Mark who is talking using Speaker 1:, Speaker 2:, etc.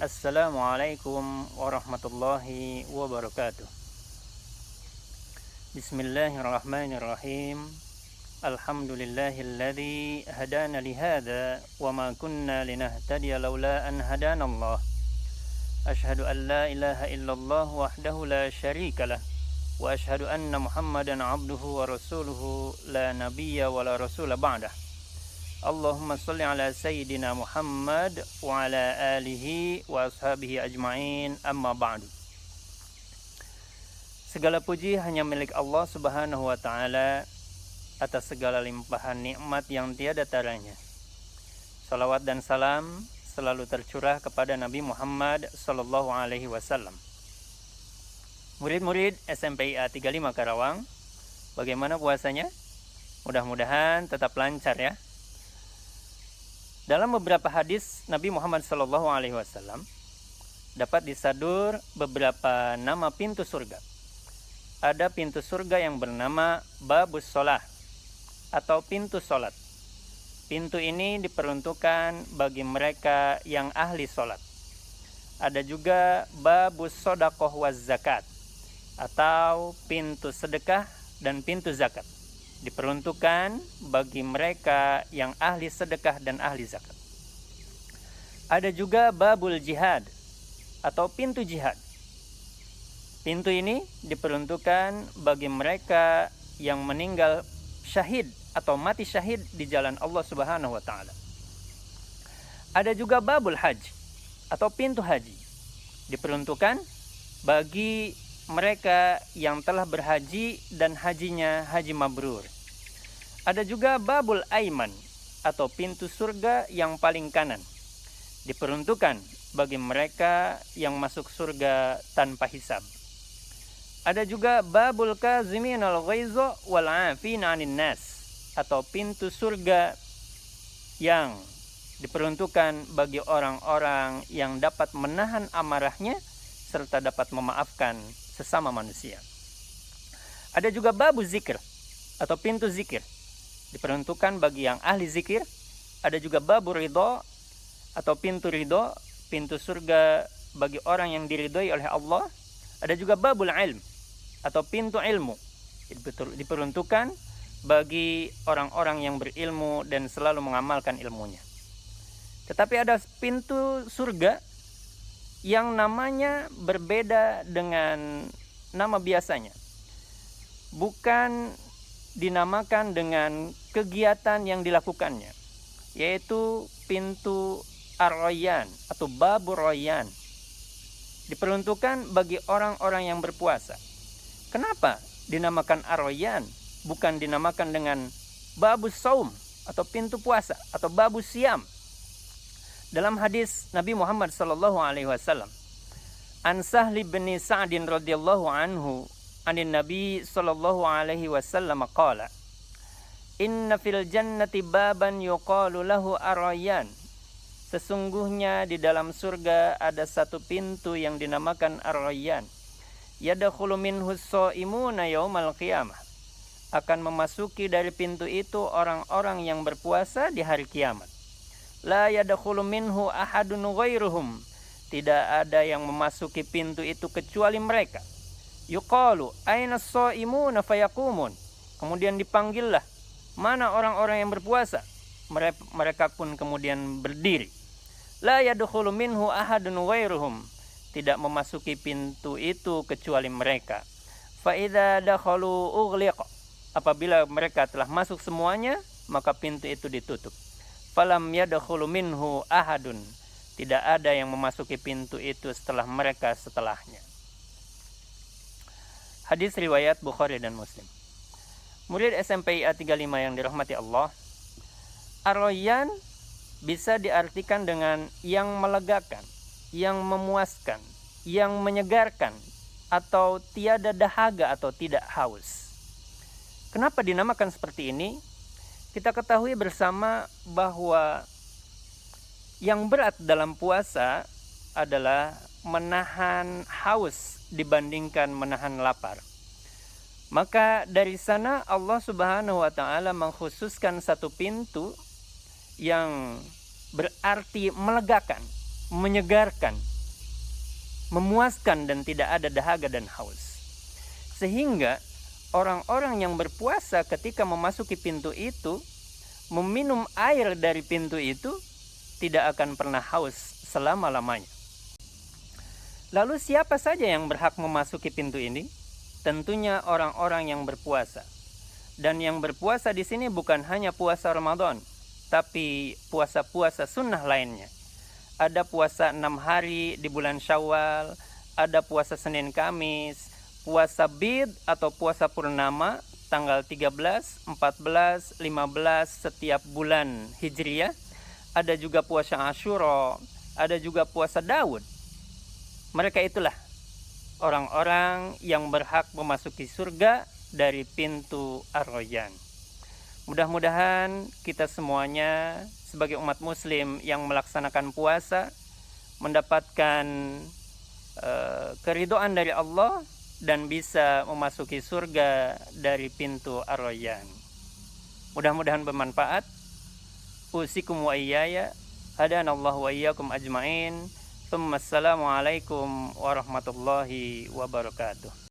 Speaker 1: Assalamualaikum warahmatullahi wabarakatuh. Bismillahirrahmanirrahim. Alhamdulillahilladzi hadana lihada wa ma kunna linahtadiya laula an hadanallah. Ashhadu an la ilaha illallah wahdahu la syarikalah wa ashhadu anna Muhammadan abduhu wa rasuluhu la nabiyya wa la rasula ba'dah. Allahumma salli ala sayyidina Muhammad wa ala alihi wa ashabihi ajma'in, amma ba'du. Segala puji hanya milik Allah subhanahu wa ta'ala atas segala limpahan nikmat yang tiada taranya. Salawat dan salam selalu tercurah kepada Nabi Muhammad sallallahu alaihi wasallam. Murid-murid SMPIA 35 Karawang, bagaimana puasanya? Mudah-mudahan tetap lancar ya. Dalam beberapa hadis Nabi Muhammad SAW dapat disadur beberapa nama pintu surga. Ada pintu surga yang bernama Babus Sholah atau pintu sholat. Pintu ini diperuntukkan bagi mereka yang ahli sholat. Ada juga Babus Sodaqoh waz Zakat atau pintu sedekah dan pintu zakat. Diperuntukkan bagi mereka yang ahli sedekah dan ahli zakat. Ada juga babul jihad atau pintu jihad. Pintu ini diperuntukkan bagi mereka yang meninggal syahid atau mati syahid di jalan Allah Subhanahu wa taala. Ada juga babul haji atau pintu haji. Diperuntukkan bagi mereka yang telah berhaji dan hajinya haji mabrur. Ada juga babul aiman atau pintu surga yang paling kanan. Diperuntukkan bagi mereka yang masuk surga tanpa hisab. Ada juga babul kaziminal ghaiza wal 'afina 'anil nas atau pintu surga yang diperuntukkan bagi orang-orang yang dapat menahan amarahnya serta dapat memaafkan sesama manusia. Ada juga babu zikir atau pintu zikir, diperuntukkan bagi yang ahli zikir. Ada juga babu ridho atau pintu ridho, pintu surga bagi orang yang diridhoi oleh Allah. Ada juga babul ilm atau pintu ilmu, diperuntukkan bagi orang-orang yang berilmu dan selalu mengamalkan ilmunya. Tetapi ada pintu surga yang namanya berbeda dengan nama biasanya. Bukan dinamakan dengan kegiatan yang dilakukannya, yaitu pintu ar-rayyan atau babur rayyan. Diperuntukkan bagi orang-orang yang berpuasa. Kenapa dinamakan ar-rayyan, bukan dinamakan dengan babus saum atau pintu puasa atau babus siam? Dalam hadis Nabi Muhammad sallallahu alaihi wasallam, An Sahli bin Sa'din radhiyallahu anhu, anin Nabi sallallahu alaihi wasallam qala, Inna fil jannati baban yuqalu lahu ar-rayyan. Sesungguhnya di dalam surga ada satu pintu yang dinamakan ar-rayyan. Yadkhulu minhu as-shaimuna yaumal qiyamah. Akan memasuki dari pintu itu orang-orang yang berpuasa di hari kiamat. La yadkhulu minhu ahadun ghairuhum. Tidak ada yang memasuki pintu itu kecuali mereka. Yuqalu aina as-shaimuna fayaqumun. Kemudian dipanggillah, mana orang-orang yang berpuasa? Mereka pun kemudian berdiri. La yadkhulu minhu ahadun ghairuhum. Tidak memasuki pintu itu kecuali mereka. Fa idza dakhalu ughliqa. Apabila mereka telah masuk semuanya, maka pintu itu ditutup. Falam yadkhulu minhu ahadun. Tidak ada yang memasuki pintu itu setelah mereka setelahnya. Hadis riwayat Bukhari dan Muslim. Murid SMPIA 35 yang dirahmati Allah, ar-rayyan bisa diartikan dengan yang melegakan, yang memuaskan, yang menyegarkan, atau tiada dahaga atau tidak haus. Kenapa dinamakan seperti ini? Kita ketahui bersama bahwa yang berat dalam puasa adalah menahan haus dibandingkan menahan lapar. Maka dari sana Allah Subhanahu wa taala mengkhususkan satu pintu yang berarti melegakan, menyegarkan, memuaskan dan tidak ada dahaga dan haus. Sehingga orang-orang yang berpuasa ketika memasuki pintu itu, meminum air dari pintu itu, tidak akan pernah haus selama-lamanya. Lalu siapa saja yang berhak memasuki pintu ini? Tentunya orang-orang yang berpuasa. Dan yang berpuasa di sini bukan hanya puasa Ramadan, tapi puasa-puasa sunnah lainnya. Ada puasa 6 hari di bulan Syawal, ada puasa Senin Kamis, puasa Bid atau puasa purnama tanggal 13, 14, 15 setiap bulan Hijriyah. Ada juga puasa Asyura, ada juga puasa Daud. Mereka itulah orang-orang yang berhak memasuki surga dari pintu Ar-Rayyan. Mudah-mudahan kita semuanya sebagai umat muslim yang melaksanakan puasa mendapatkan keridhaan dari Allah dan bisa memasuki surga dari pintu Ar-Rayyan. Mudah-mudahan bermanfaat. Usikum wa iyaya hadanallahu wa iyyakum ajmain. Assalamualaikum warahmatullahi wabarakatuh.